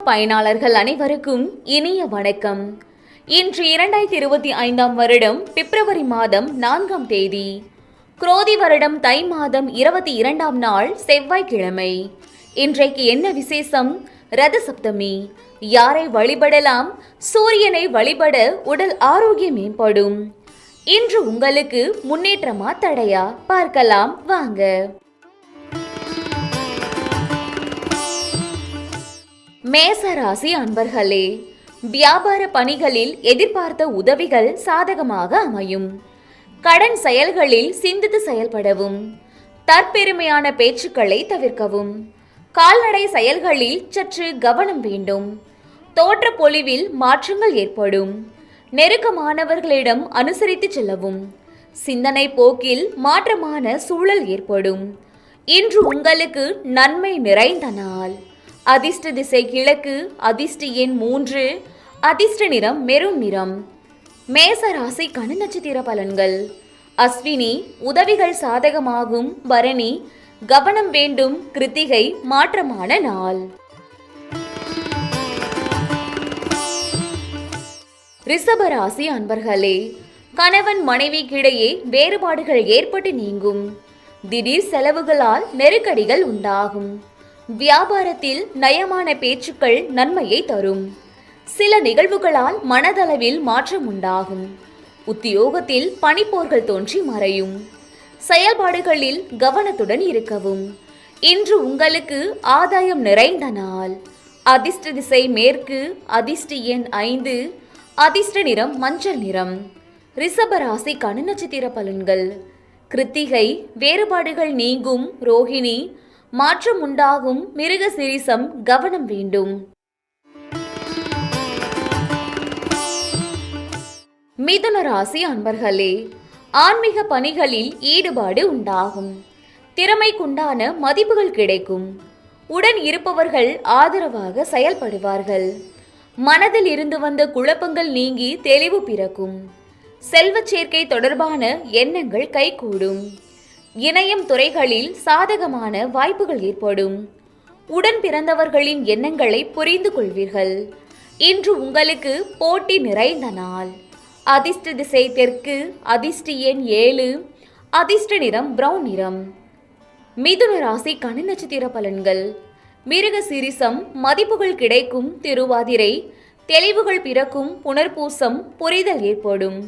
பயனாளர்கள் அனைவருக்கும் இனிய வணக்கம். இன்று 2025 வருடம் பிப்ரவரி மாதம் 4ஆம் தேதி, குரோதி வருடம் தை மாதம் 22ஆம் நாள் செவ்வாய்க்கிழமை. இன்றைக்கு என்ன விசேஷம்? ரத சப்தமி. யாரை வழிபடலாம்? சூரியனை வழிபட உடல் ஆரோக்கியம் மேம்படும். இன்று உங்களுக்கு முன்னேற்றமா தடையா? பார்க்கலாம் வாங்க. மேசராசி அன்பர்களே, வியாபார பணிகளில் எதிர்பார்த்த உதவிகள் சாதகமாக அமையும். கடன் செயல்களில் சிந்தித்து செயல்படவும். தற்பெருமையான பேச்சுக்களை தவிர்க்கவும். கால்நடை செயல்களில் சற்று கவனம் வேண்டும். தோற்ற பொலிவில் மாற்றங்கள் ஏற்படும். நெருக்கமானவர்களிடம் அனுசரித்து செல்லவும். சிந்தனை போக்கில் மாற்றமான சூழல் ஏற்படும். இன்று உங்களுக்கு நன்மை நிறைந்த நாள். அதிர்ஷ்ட திசை கிழக்கு. அதிர்ஷ்ட எண் 3. அதிர்ஷ்ட நிறம் மெரூன் நிறம். மேச ராசிக்கான நட்சத்திர பலன்கள். அஸ்வினி உதவிகள் சாதகமாகும். பரணி கவனம் வேண்டும். கிருத்திகை மாற்றமான நாள். ரிஷபராசி அன்பர்களே, கணவன் மனைவிக்கிடையே வேறுபாடுகள் ஏற்பட்டு நீங்கும். திடீர் செலவுகளால் நெருக்கடிகள் உண்டாகும். வியாபாரத்தில் நயமான பேச்சுக்கள் நன்மையை தரும். சில நிகழ்வுகளால் மனதளவில் மாற்றம் உண்டாகும். உத்தியோகத்தில் பணிப்போர்கள் தோன்றி மறையும். செயல்பாடுகளில் கவனத்துடன் இருக்கவும். இன்று உங்களுக்கு ஆதாயம் நிறைந்த நாள். அதிர்ஷ்ட திசை மேற்கு. அதிர்ஷ்ட எண் 5. அதிர்ஷ்ட நிறம் மஞ்சள் நிறம். ரிஷபராசிக்கான நட்சத்திர பலன்கள். கிருத்திகை வேறுபாடுகள் நீங்கும். ரோஹிணி மாற்றம் உண்டாகும். மிருகசீரிஷம் கவனம் வேண்டும். மிதுன ராசி அன்பர்களே, ஆன்மீக பணிகளில் ஈடுபாடு உண்டாகும். திறமைக்குண்டான மதிப்புகள் கிடைக்கும். உடன் இருப்பவர்கள் ஆதரவாக செயல்படுவார்கள். மனதில் இருந்து வந்த குழப்பங்கள் நீங்கி தெளிவு பிறக்கும். செல்வச் சேர்க்கை தொடர்பான எண்ணங்கள் கைகூடும். இணையம் துறைகளில் சாதகமான வாய்ப்புகள் ஏற்படும். உடன் பிறந்தவர்களின் எண்ணங்களை புரிந்து கொள்வீர்கள். இன்று உங்களுக்கு போட்டி நிறைந்த நாள். அதிர்ஷ்ட திசை தெற்கு. அதிர்ஷ்ட எண் 7. அதிர்ஷ்ட நிறம் பிரவுன் நிறம். மிதுன ராசிக்கான நட்சத்திர பலன்கள். மிருகசீரிஷம் மதிப்புகள் கிடைக்கும். திருவாதிரை தெளிவுகள் பிறக்கும். புனர்பூசம் புரிதல் ஏற்படும்.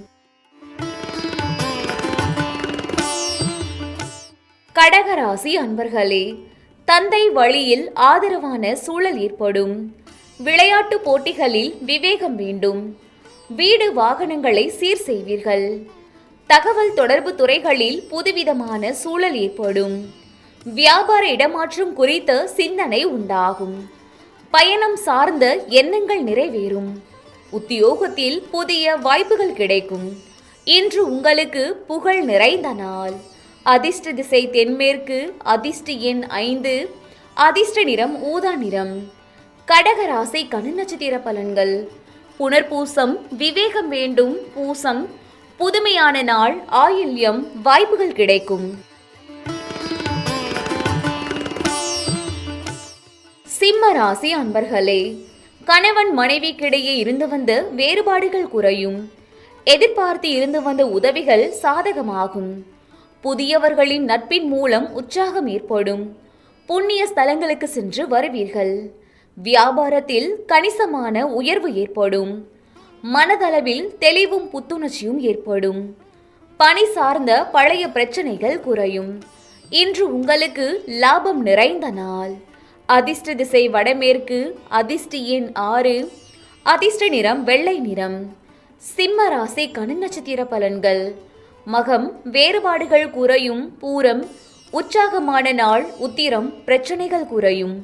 கடகராசி அன்பர்களே, தந்தை வழியில் ஆதரவான சூழல் ஏற்படும். விளையாட்டு போட்டிகளில் விவேகம் வேண்டும். வீடு வாகனங்களை சீர் செய்வீர்கள். தகவல் தொடர்பு துறைகளில் புதுவிதமான சூழல் ஏற்படும். வியாபார இடமாற்றம் குறித்த சிந்தனை உண்டாகும். பயணம் சார்ந்த எண்ணங்கள் நிறைவேறும். உத்தியோகத்தில் புதிய வாய்ப்புகள் கிடைக்கும். இன்று உங்களுக்கு புகழ் நிறைந்த நாள். அதிர்ஷ்ட திசை தென்மேற்கு. அதிர்ஷ்ட எண் 5. அதிர்ஷ்ட நிறம் ஊதா நிறம். கடகராசிக்கான நட்சத்திர பலன்கள். புனர்பூசம் விவேகம் வேண்டும். பூசம் புதுமையான நாள். ஆயில்யம் வாய்ப்புகள் கிடைக்கும். சிம்ம ராசி அன்பர்களே, கணவன் மனைவிக்கிடையே இருந்து வந்த வேறுபாடுகள் குறையும். எதிர்பார்த்து இருந்து வந்த உதவிகள் சாதகமாகும். புதியவர்களின் நட்பின் மூலம் உற்சாகம் ஏற்படும். புண்ணிய ஸ்தலங்களுக்கு சென்று வருவீர்கள். வியாபாரத்தில் கணிசமான உயர்வு ஏற்படும். மனதளவில் தெளிவும் புத்துணர்ச்சியும் ஏற்படும். பணி சார்ந்த பழைய பிரச்சனைகள் குறையும். இன்று உங்களுக்கு லாபம் நிறைந்த நாள். அதிர்ஷ்ட திசை வடமேற்கு. அதிர்ஷ்ட எண் 6. அதிர்ஷ்ட நிறம் வெள்ளை நிறம். சிம்ம ராசிக்கான நட்சத்திர பலன்கள். மகம் வேறுபாடுகள் குறையும். பூரம் உற்சாகமான நாள். உத்திரம் பிரச்சனைகள் குறையும்.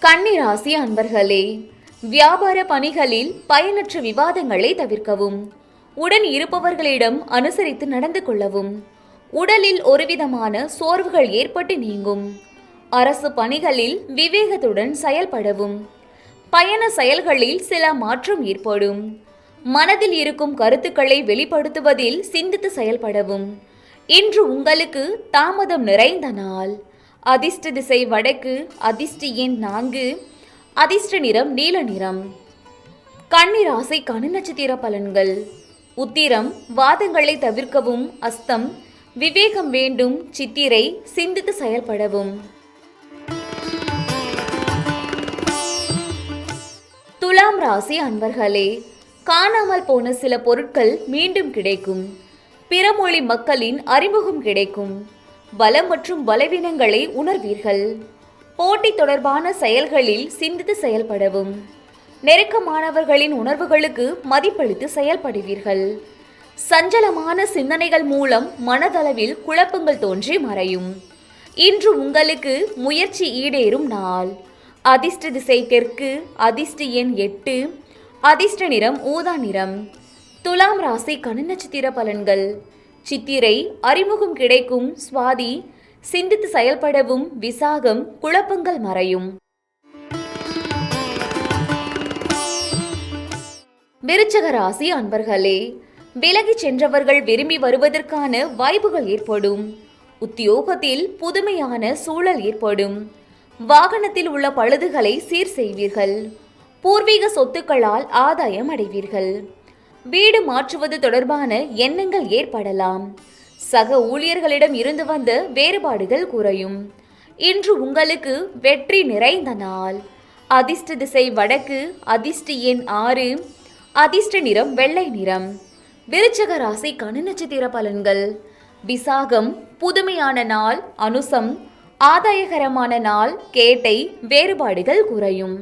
கன்னிராசி அன்பர்களே, வியாபார பணிகளில் பயனற்ற விவாதங்களை தவிர்க்கவும். உடன் இருப்பவர்களிடம் அனுசரித்து நடந்து கொள்ளவும். உடலில் ஒருவிதமான சோர்வுகள் ஏற்பட்டு நீங்கும். அரசு பணிகளில் விவேகத்துடன் செயல்படவும். பயண செயல்களில் சில மாற்றம் ஏற்படும். மனதில் இருக்கும் கருத்துக்களை வெளிப்படுத்துவதில் சிந்தித்து செயல்படவும். இன்று உங்களுக்கு தாமதம் நிறைந்த நாள். அதிர்ஷ்ட திசை வடக்கு, அதிர்ஷ்ட எண் 4, அதிர்ஷ்ட நிறம் நீல நிறம். கன்னி ராசிக்கான நட்சத்திர பலன்கள். உத்திரம் வாதங்களை தவிர்க்கவும், அஸ்தம் விவேகம் வேண்டும், சித்திரை சிந்தித்து செயல்படவும். துலாம் ராசி அன்பர்களே, காணாமல் போன சில பொருட்கள் மீண்டும் கிடைக்கும். பிறமொழி மக்களின் அறிமுகம் கிடைக்கும். பலம் மற்றும் பலவீனங்களை உணர்வீர்கள். போட்டி தொடர்பான செயல்களில் சிந்தித்து செயல்படவும். நெருக்கமானவர்களின் உணர்வுகளுக்கு மதிப்பளித்து செயல்படுவீர்கள். சஞ்சலமான சிந்தனைகள் மூலம் மனதளவில் குழப்பங்கள் தோன்றி மறையும். இன்று உங்களுக்கு முயற்சி ஈடேறும் நாள். அதிர்ஷ்ட திசை தெற்கு, அதிர்ஷ்ட எண் 8, அதிர்ஷ்ட நிறம் ஊதா நிறம். துலாம் ராசிக்கான நட்சத்திர பலன்கள். சித்திரை அறிமுகம் கிடைக்கும், சுவாதி சிந்தித்து செயல்படவும், விசாகம் குழப்பங்கள் மறையும். விருச்சிக ராசி அன்பர்களே, விலகி சென்றவர்கள் விரும்பி வருவதற்கான வாய்ப்புகள் ஏற்படும். உத்தியோகத்தில் புதுமையான சூழல் ஏற்படும். வாகனத்தில் உள்ள பழுதுகளை சீர் செய்வீர்கள். பூர்வீக சொத்துக்களால் ஆதாயம் அடைவீர்கள். வீடு மாற்றுவது தொடர்பான எண்ணங்கள் ஏற்படலாம். சக ஊழியர்களிடம் இருந்து வந்த வேறுபாடுகள் குறையும். இன்று உங்களுக்கு வெற்றி நிறைந்த நாள். அதிர்ஷ்ட திசை வடக்கு, அதிர்ஷ்ட எண் 6, அதிர்ஷ்ட நிறம் வெள்ளை நிறம். விருச்சிக ராசிக்கான நட்சத்திர பலன்கள். விசாகம் புதுமையான நாள், அனுசம் ஆதாயகரமான நாள், கேட்டை வேறுபாடுகள் குறையும்.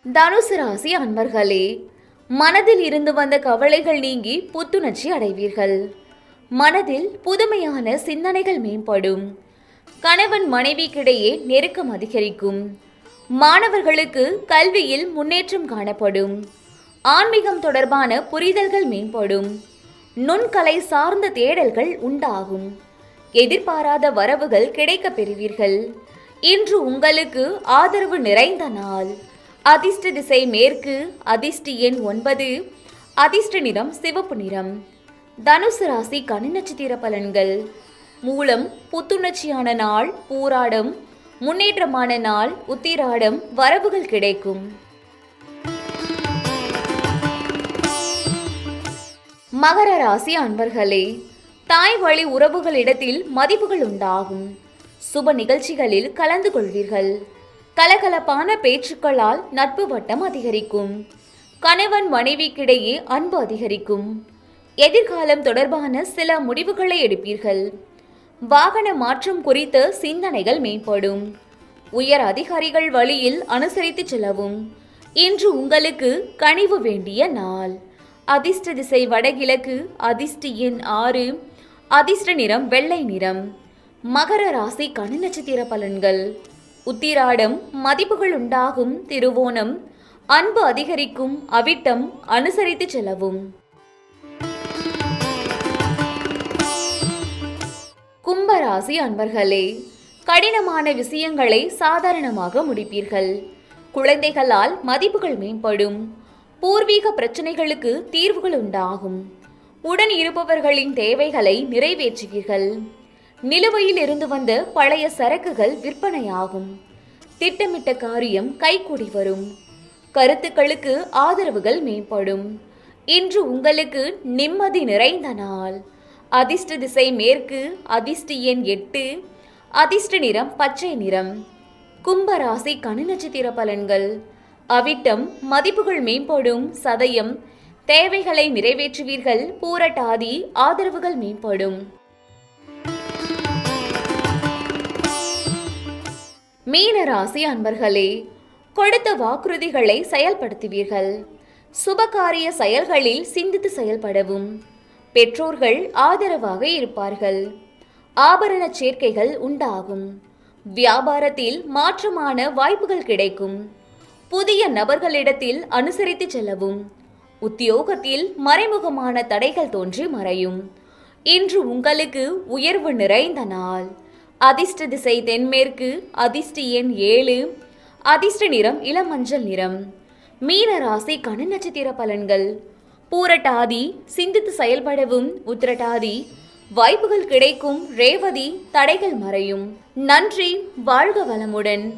தனுசு ராசி அன்பர்களே, மனதில் இருந்து வந்த கவலைகள் நீங்கி புத்துணர்ச்சி அடைவீர்கள். மனதில் புதுமையான சிந்தனைகள் மேம்படும். கணவன் மனைவிக்கிடையே நெருக்கம் அதிகரிக்கும். மாணவர்களுக்கு கல்வியில் முன்னேற்றம் காணப்படும். ஆன்மீகம் தொடர்பான புரிதல்கள் மேம்படும். நுண்கலை சார்ந்த தேடல்கள் உண்டாகும். எதிர்பாராத வரவுகள் கிடைக்கப் பெறுவீர்கள். இன்று உங்களுக்கு ஆதரவு நிறைந்த நாள். அதிர்ஷ்ட திசை மேற்கு, அதிர்ஷ்ட எண் 9, அதிர்ஷ்ட நிறம் சிவப்பு நிறம். தனுசு ராசிக்கான நட்சத்திர பலன்கள். மூலம் புத்துணர்ச்சியான நாள், பூராடம் முன்னேற்றமான நாள், உத்திராடம் வரவுகள் கிடைக்கும். மகர ராசி அன்பர்களே, தாய் வழி உறவுகளிடத்தில் மதிப்புகள் உண்டாகும். சுப நிகழ்ச்சிகளில் கலந்து கொள்வீர்கள். கலகலப்பான பேச்சுக்களால் நட்பு வட்டம் அதிகரிக்கும். கணவன் மனைவிக்கிடையே அன்பு அதிகரிக்கும். எதிர்காலம் தொடர்பான சில முடிவுகளை எடுப்பீர்கள். வாகன மாற்றம் குறித்த சிந்தனைகள் மேம்படும். உயர் அதிகாரிகள் வழியில் அனுசரித்து செல்லவும். இன்று உங்களுக்கு கனிவு வேண்டிய நாள். அதிர்ஷ்ட திசை வடகிழக்கு, அதிர்ஷ்ட எண் 6, அதிர்ஷ்ட நிறம் வெள்ளை நிறம். மகர ராசிக்கான நட்சத்திர பலன்கள். உத்திராடம் மதிப்புகள் உண்டாகும். திருவோணம் அன்பு அதிகரிக்கும். அவிட்டம் அனுசரித்து செல்லவும். கும்பராசி அன்பர்களே, கடினமான விஷயங்களை சாதாரணமாக முடிப்பீர்கள். குழந்தைகளால் மதிப்புகள் மேம்படும். பூர்வீக பிரச்சனைகளுக்கு தீர்வுகள் உண்டாகும். உடன் இருப்பவர்களின் தேவைகளை நிறைவேற்றுவீர்கள். நிலுவையில் இருந்து வந்த பழைய சரக்குகள் விற்பனையாகும். திட்டமிட்ட காரியம் கைகூடி வரும். கருத்துக்களுக்கு ஆதரவுகள் மேம்படும். இன்று உங்களுக்கு நிம்மதி நிறைந்த நாள். அதிர்ஷ்ட திசை மேற்கு, அதிர்ஷ்ட எண் 8, அதிர்ஷ்ட நிறம் பச்சை நிறம். கும்பராசிக்கான நட்சத்திர பலன்கள். அவிட்டம் மதிப்புகள் மேம்படும். சதயம் தேவைகளை நிறைவேற்றுவீர்கள். பூரட்டாதி ஆதரவுகள் மேம்படும். மீன ராசி அன்பர்களே, கொடுத்த வாக்குறுதிகளை செயல்படுத்துவீர்கள். சுபகாரிய செயல்களில் சிந்தித்து செயல்படவும். பெற்றோர்கள் ஆதரவாக இருப்பார்கள். ஆபரண சேர்க்கைகள் உண்டாகும். வியாபாரத்தில் மாற்றமான வாய்ப்புகள் கிடைக்கும். புதிய நபர்களிடத்தில் அனுசரித்து செல்லவும். உத்தியோகத்தில் மறைமுகமான தடைகள் தோன்றி மறையும். இன்று உங்களுக்கு உயர்வு நிறைந்த நாள். அதிர்ஷ்ட திசை தென்மேற்கு, அதிர்ஷ்ட எண் 7, அதிர்ஷ்ட நிறம் இளமஞ்சள் நிறம். மீன ராசிக்கான நட்சத்திர பலன்கள். பூரட்டாதி சிந்தித்து செயல்படவும். உத்திரட்டாதி வாய்ப்புகள் கிடைக்கும். ரேவதி, தடைகள் மறையும். நன்றி. வாழ்க வளமுடன்.